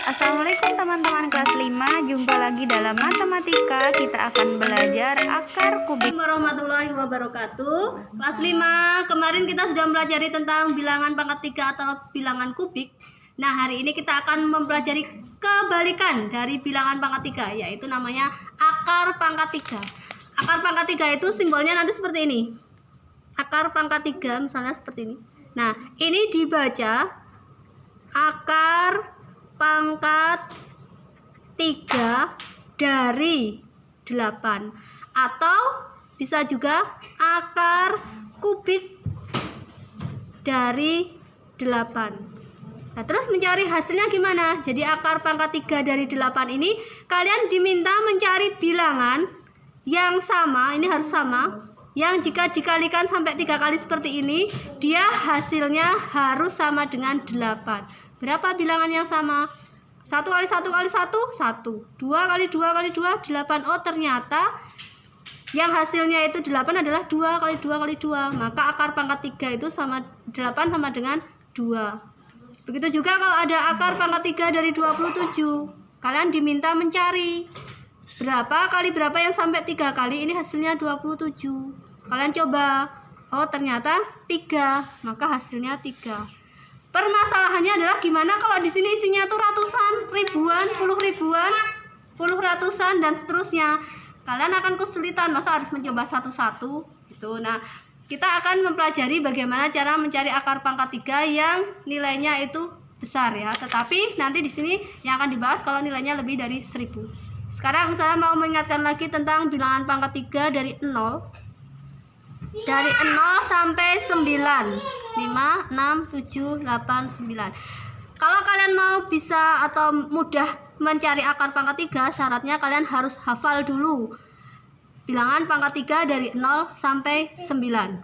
Assalamualaikum teman-teman kelas 5. Jumpa lagi dalam matematika. Kita akan belajar akar kubik. Warahmatullahi wabarakatuh. Kelas 5. Kemarin kita sudah mempelajari tentang bilangan pangkat 3 atau bilangan kubik. Nah, hari ini kita akan mempelajari kebalikan dari bilangan pangkat 3, yaitu namanya akar pangkat 3. Akar pangkat 3 itu simbolnya nanti seperti ini. Akar pangkat 3 misalnya seperti ini. Nah, ini dibaca akar pangkat 3 dari 8, atau bisa juga akar kubik dari 8. Nah, terus mencari hasilnya gimana? Jadi akar pangkat 3 dari 8 ini kalian diminta mencari bilangan yang sama, ini harus sama, yang jika dikalikan sampai 3 kali seperti ini, dia hasilnya harus sama dengan 8. Berapa bilangan yang sama? 1 kali 1 kali 1, 1. 2 kali 2 kali 2, 8. Oh, ternyata yang hasilnya itu 8 adalah 2 kali 2 kali 2. Maka akar pangkat 3 itu sama 8 sama dengan 2. Begitu juga kalau ada akar pangkat 3 dari 27. Kalian diminta mencari berapa kali berapa yang sampai 3 kali, ini hasilnya 27. Kalian coba. Oh, ternyata 3. Maka hasilnya 3. Permasalahannya adalah gimana kalau di sini isinya tuh ratusan, ribuan, puluh ribuan, puluh ratusan dan seterusnya. Kalian akan kesulitan, masa harus mencoba satu-satu gitu. Nah, kita akan mempelajari bagaimana cara mencari akar pangkat 3 yang nilainya itu besar ya. Tetapi nanti di sini yang akan dibahas kalau nilainya lebih dari 1000. Sekarang saya mau mengingatkan lagi tentang bilangan pangkat 3 dari 0. Dari 0 sampai 9. 5, 6, 7, 8, 9. Kalau kalian mau bisa atau mudah mencari akar pangkat 3, syaratnya kalian harus hafal dulu bilangan pangkat 3 dari 0 sampai 9.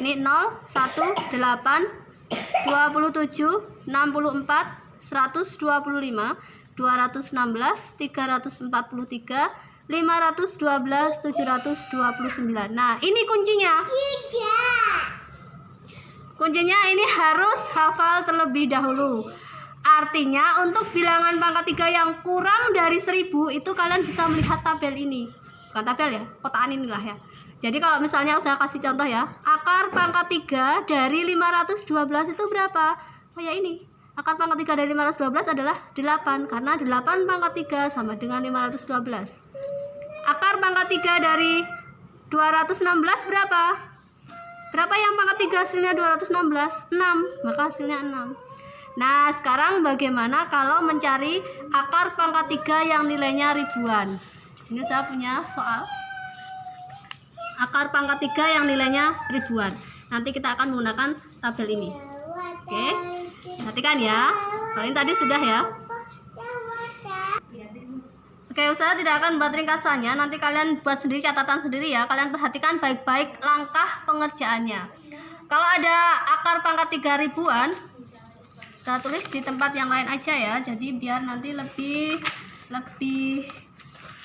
Ini 0, 1, 8, 27, 64, 125, 216, 343, 512, 729. Nah, ini kuncinya. Kuncinya ini harus hafal terlebih dahulu. Artinya untuk bilangan pangkat 3 yang kurang dari 1000 itu kalian bisa melihat tabel ini. Bukan tabel ya, kotaan inilah ya. Jadi kalau misalnya saya kasih contoh ya, akar pangkat 3 dari 512 itu berapa? Oh ya, ini. Akar pangkat 3 dari 512 adalah 8, karena 8 pangkat 3 sama dengan 512. Akar pangkat 3 dari 216 berapa? Berapa yang pangkat 3 hasilnya 216? 6, maka hasilnya 6. Nah, sekarang bagaimana kalau mencari akar pangkat 3 yang nilainya ribuan? Di sini saya punya soal. Akar pangkat 3 yang nilainya ribuan. Nanti kita akan menggunakan tabel ini. Oke. Perhatikan ya. Kalau ini tadi sudah ya. Oke, saya tidak akan buat ringkasannya. Nanti kalian buat sendiri catatan sendiri ya. Kalian perhatikan baik-baik langkah pengerjaannya. Kalau ada akar pangkat 3 ribuan, saya tulis di tempat yang lain aja ya. Jadi biar nanti lebih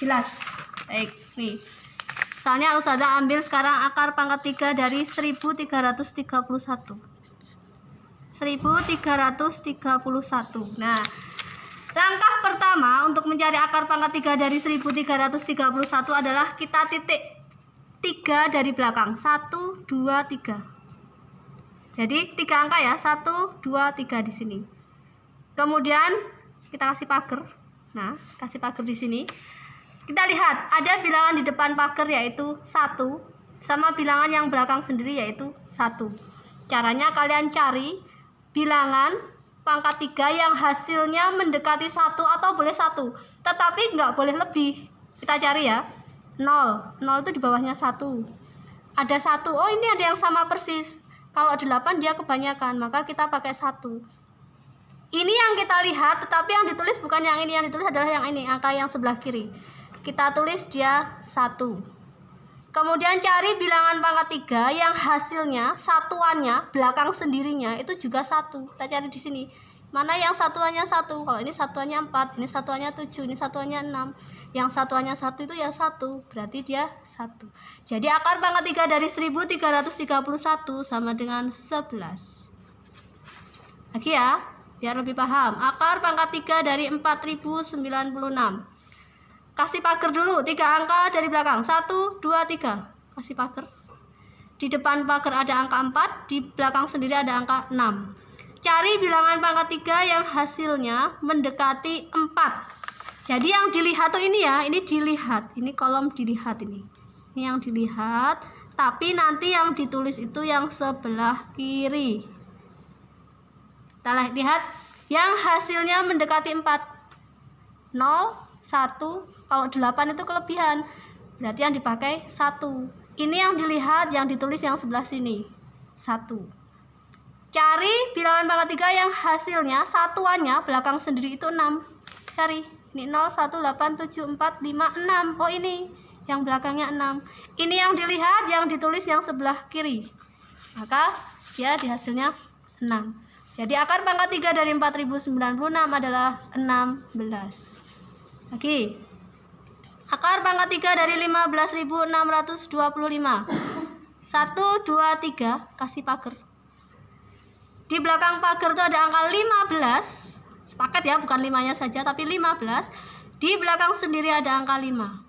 jelas. Baik, nih. Misalnya Ustazah ambil sekarang akar pangkat 3 dari 1331. 1331. Nah, langkah pertama untuk mencari akar pangkat 3 dari 1331 adalah kita titik 3 dari belakang. 1, 2, 3. Jadi 3 angka ya, 1, 2, 3 di sini. Kemudian kita kasih pagar. Nah, kasih pagar di sini. Kita lihat ada bilangan di depan pagar yaitu 1 sama bilangan yang belakang sendiri yaitu 1. Caranya kalian cari bilangan pangkat 3 yang hasilnya mendekati 1 atau boleh 1, tetapi nggak boleh lebih. Kita cari ya. 0 itu di bawahnya 1. Ada 1. Oh, ini ada yang sama persis. Kalau 8 dia kebanyakan, maka kita pakai 1. Ini yang kita lihat, tetapi yang ditulis bukan yang ini. Yang ditulis adalah yang ini, angka yang sebelah kiri. Kita tulis dia 1. Kemudian cari bilangan pangkat 3 yang hasilnya satuannya belakang sendirinya itu juga 1. Kita cari di sini. Mana yang satuannya 1? Kalau ini satuannya 4, ini satuannya 7, ini satuannya 6. Yang satuannya 1 itu ya 1, berarti dia 1. Jadi akar pangkat 3 dari 1331 sama dengan 11. Lagi ya. biar lebih paham. Akar pangkat 3 dari 4096. Kasih pagar dulu 3 angka dari belakang. 1, 2, 3. Kasih pagar. Di depan pagar ada angka 4, di belakang sendiri ada angka 6. Cari bilangan pangkat 3 yang hasilnya mendekati 4. Jadi yang dilihat tuh ini ya, ini dilihat. Ini kolom dilihat ini. Ini yang dilihat, tapi nanti yang ditulis itu yang sebelah kiri. Kita lihat yang hasilnya mendekati 4. 0, 1, kalau 8 itu kelebihan. Berarti yang dipakai 1. Ini yang dilihat, yang ditulis yang sebelah sini 1. Cari bilangan pangkat 3 yang hasilnya satuannya belakang sendiri itu 6. Cari. Ini 0, 1, 8, 7, 4, 5, 6. Oh ini yang belakangnya 6. Ini yang dilihat, yang ditulis yang sebelah kiri. Maka dia di hasilnya 6. Jadi akar pangkat 3 dari 4096 adalah 16. Lagi. Akar pangkat 3 dari 15.625. 1, 2, 3. Kasih pagar. Di belakang pagar itu ada angka 15. Sepakat ya, bukan 5-nya saja, tapi 15. Di belakang sendiri ada angka 5.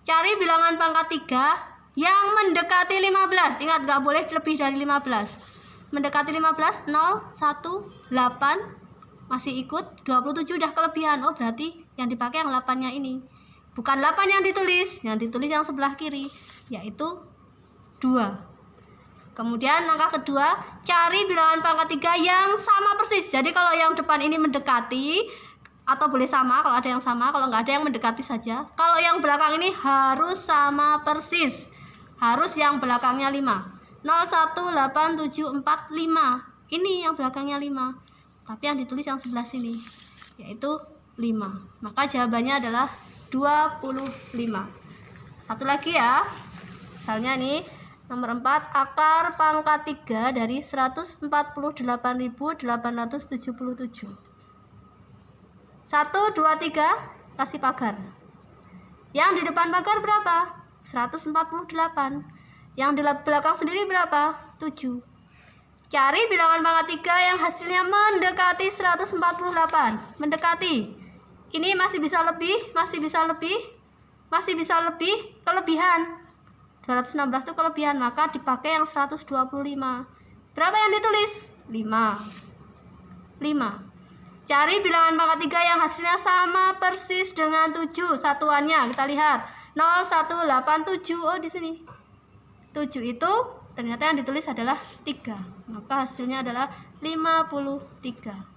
Cari bilangan pangkat 3 yang mendekati 15. Ingat, gak boleh lebih dari 15. Mendekati 15, 0, 1, 8. Masih ikut, 27 udah kelebihan. Oh berarti yang dipakai yang 8-nya ini. Bukan 8 yang ditulis yang sebelah kiri, yaitu 2. Kemudian langkah kedua, cari bilangan pangkat 3 yang sama persis. Jadi kalau yang depan ini mendekati, atau boleh sama, kalau ada yang sama, kalau nggak ada yang mendekati saja. Kalau yang belakang ini harus sama persis. Harus yang belakangnya 5. 0, 1, 8, 7, 4, 5. Ini yang belakangnya 5. Tapi yang ditulis yang sebelah sini, yaitu 5. Maka jawabannya adalah 25. Satu lagi ya. Misalnya nih, nomor 4, akar pangkat 3 dari 148.877. 1, 2, 3, kasih pagar. Yang di depan pagar berapa? 148. Yang di belakang sendiri berapa? 7. Cari bilangan pangkat 3 yang hasilnya mendekati 148. Mendekati. Ini masih bisa lebih, masih bisa lebih, masih bisa lebih, kelebihan. 216 itu kelebihan, maka dipakai yang 125. Berapa yang ditulis? 5. Cari bilangan pangkat 3 yang hasilnya sama persis dengan 7 satuannya. Kita lihat. 0, 1, 8, 7. Oh di sini. 7 itu ternyata yang ditulis adalah 3. Maka hasilnya adalah 53.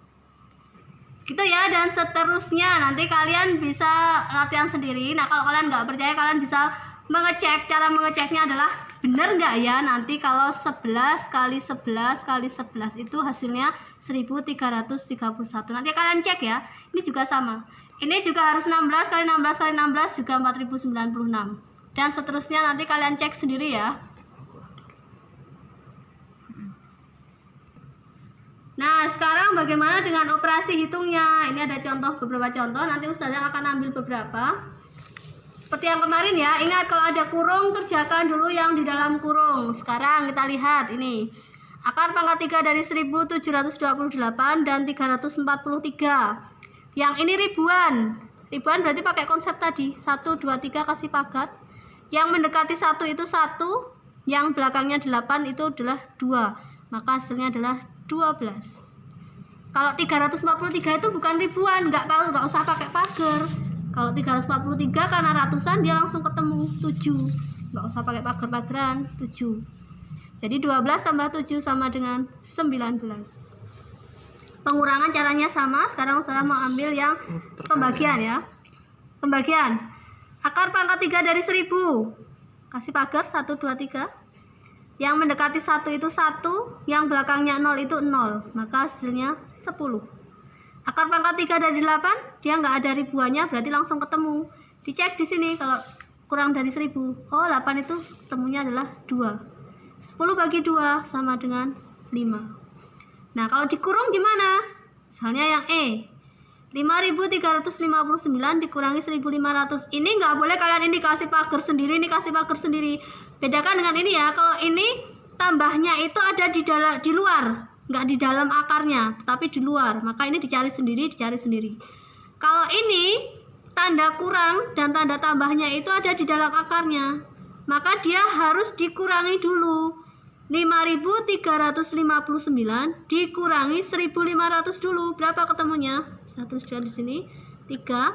Gitu ya, dan seterusnya nanti kalian bisa latihan sendiri. Nah kalau kalian nggak percaya, kalian bisa mengecek. Cara mengeceknya adalah benar nggak ya nanti kalau 11 kali 11 kali 11 itu hasilnya 1331. Nanti kalian cek ya. Ini juga sama, ini juga harus 16 kali 16 kali 16 juga 4096. Dan seterusnya nanti kalian cek sendiri ya. Nah sekarang bagaimana dengan operasi hitungnya? Ini ada beberapa contoh. Nanti Ustazah akan ambil beberapa. Seperti yang kemarin ya. Ingat kalau ada kurung, kerjakan dulu yang di dalam kurung. Sekarang kita lihat ini. Akar pangkat 3 dari 1728 dan 343. Yang ini ribuan. Ribuan berarti pakai konsep tadi. 1, 2, 3 kasih pagar. Yang mendekati 1 itu 1. Yang belakangnya 8 itu adalah 2. Maka hasilnya adalah 12. Kalau 343 itu bukan ribuan, nggak usah pakai pagar. Kalau 343 karena ratusan dia langsung ketemu 7. Nggak usah pakai pagar-pagaran, 7. Jadi 12 tambah 7 sama dengan 19. Pengurangan caranya sama. Sekarang saya mau ambil yang pembagian ya. Pembagian. Akar pangkat 3 dari 1000. Kasih pagar 1, 2, 3. Yang mendekati 1 itu 1, yang belakangnya 0 itu 0, maka hasilnya 10. Akar pangkat 3 dari 8, dia nggak ada ribuannya, berarti langsung ketemu. Dicek di sini kalau kurang dari 1000. Oh, 8 itu ketemunya adalah 2. 10 bagi 2 sama dengan 5. Nah, kalau dikurung gimana? Misalnya yang E. 5.359 dikurangi 1.500. Ini nggak boleh kalian ini kasih pagar sendiri, ini kasih pagar sendiri. Bedakan dengan ini ya. Kalau ini tambahnya itu ada di luar. nggak di dalam akarnya, tetapi di luar. Maka ini dicari sendiri. Kalau ini tanda kurang dan tanda tambahnya itu ada di dalam akarnya, maka dia harus dikurangi dulu. 5.359 dikurangi 1.500 dulu. Berapa ketemunya? Satu di sini. 3,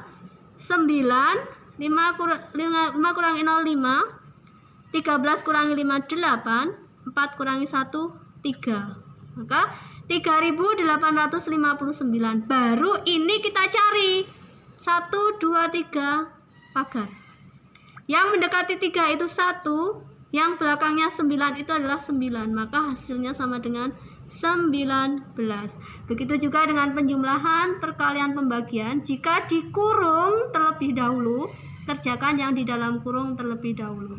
9, 5 kurangi 0, 5. 13 kurangi 5, 8. 4 kurangi 1, 3. Maka 3.859. Baru ini kita cari 1, 2, 3 pagar. Yang mendekati 3 itu 1, yang belakangnya 9 itu adalah 9. Maka hasilnya sama dengan 19. Begitu juga dengan penjumlahan, perkalian, pembagian. Jika dikurung terlebih dahulu, kerjakan yang di dalam kurung terlebih dahulu.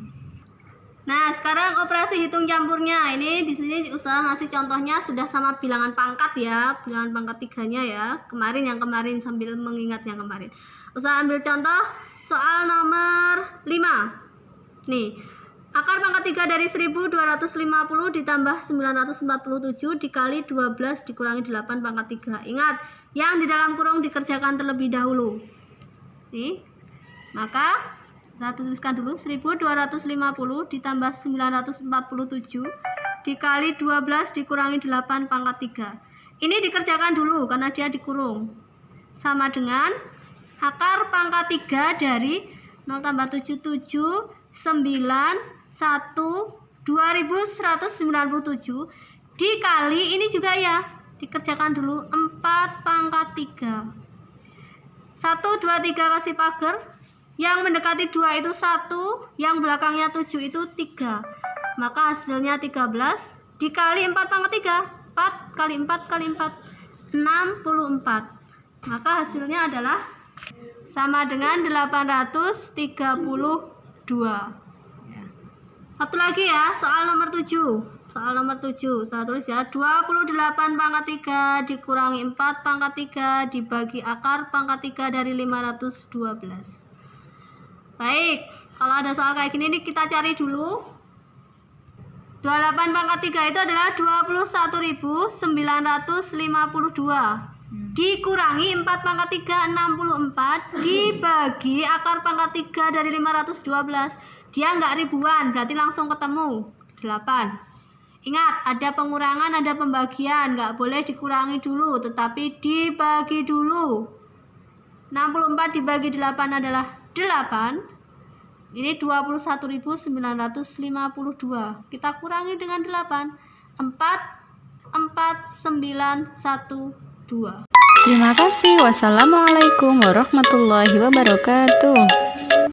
Nah, sekarang operasi hitung campurnya. Ini di sini usaha ngasih contohnya sudah sama bilangan pangkat ya, bilangan pangkat 3-nya ya. Yang kemarin sambil mengingat yang kemarin. Usaha ambil contoh soal nomor 5. Nih, akar pangkat 3 dari 1250 ditambah 947 dikali 12 dikurangi 8 pangkat 3. Ingat, yang di dalam kurung dikerjakan terlebih dahulu. Nih, maka kita tuliskan dulu 1250 ditambah 947 dikali 12 dikurangi 8 pangkat 3. Ini dikerjakan dulu karena dia dikurung. Sama dengan akar pangkat 3 dari 0 tambah 77 9 1 2197 dikali ini juga ya dikerjakan dulu 4 pangkat 3. 1 2 3 kasih pagar. Yang mendekati 2 itu 1, yang belakangnya 7 itu 3. Maka hasilnya 13 dikali 4 pangkat 3. 4 kali 4 kali 4 64. Maka hasilnya adalah sama dengan 832. Satu lagi ya, soal nomor 7. Saya tulis ya, 28 pangkat 3 dikurangi 4 pangkat 3 dibagi akar pangkat 3 dari 512. Baik, kalau ada soal kayak gini nih kita cari dulu. 28 pangkat 3 itu adalah 21.952 dikurangi 4 pangkat 3 64 dibagi akar pangkat 3 dari 512. Dia nggak ribuan, berarti langsung ketemu 8. Ingat, ada pengurangan, ada pembagian, nggak boleh dikurangi dulu, tetapi dibagi dulu. 64 dibagi 8 adalah 8. Ini 21.952. Kita kurangi dengan 8. 44912. Terima kasih. Wassalamualaikum warahmatullahi wabarakatuh.